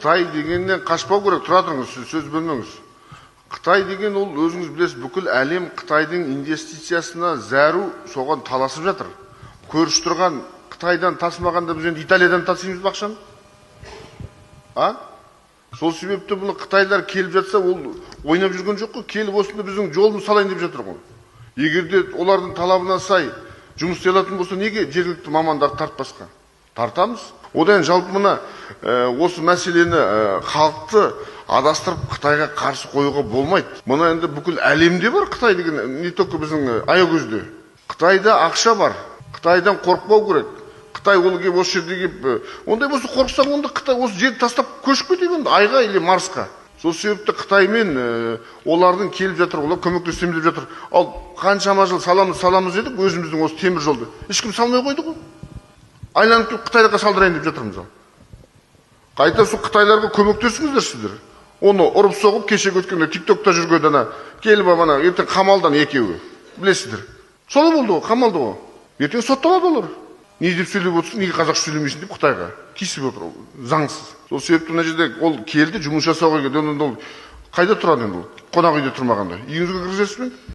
Қытай дегеннен қашпау керек. Тұра тұрыңыз, сөз бөлмеңіз. Қытай деген ол өзіңіз білесіз, бүкіл әлем Қытайдың инвестициясына зәру, соған таласып жатыр. Көрші тұрған Қытайдан тасымағанда біз енді Италиядан тасимыз ба ақшаны? Сол себепті бұны Қытайлар келіп жатса, ол ойнап жүрген жоқ қой, келіп осында біздің жолын салайын деп жатыр ғой. Егерде олардың талабына сай жұмыс істей алатын болса, неге жергілікті мамандарды тартпасқа? Тартамыз. Одан жалпы мына осы мәселені халықты адастырып Қытайға қарсы қоюға болмайды. Мұна енді бүкіл әлемде бар Қытай деген, не только біздің аягөзде. Қытайда ақша бар. Қытайдан қорықпау керек. Қытай ол келіп осы жерде келіп, ондай болса қорықсаң, онда Қытай осы жерді тастап көшіп кетеді енді Айға или Марсқа. Сол себепті Қытаймен олардың келіп жатыр, олар көмектесеміз деп жатыр. Ал қаншама жыл саламыз едік өзіміздің осы темір жолды. Ешкім салмай қойды ғой. Айланып келіп Қытайға салдырайын деп жатырмыз ал. Қайта сол Қытайларға көмектесіңіздер сіздер. Оны ұрып соғып кеше өткенде TikTokта жүрген ана келіп ана ертең қамалдан екеуі. Білесіздер. Солай болды ғой, қамалды ғой. Ертең сотталады олар. Не деп сөйлеп отырсың, неге қазақша сөйлемейсің деп Қытайға тиісіп отыр, заңсыз. Сол себепті мына жерде ол келді, жұмыс жасауға келді. Қайда тұрады енді ол? Қонақ үйде тұрмағанда. Үйіңізге кіргізесіз бе?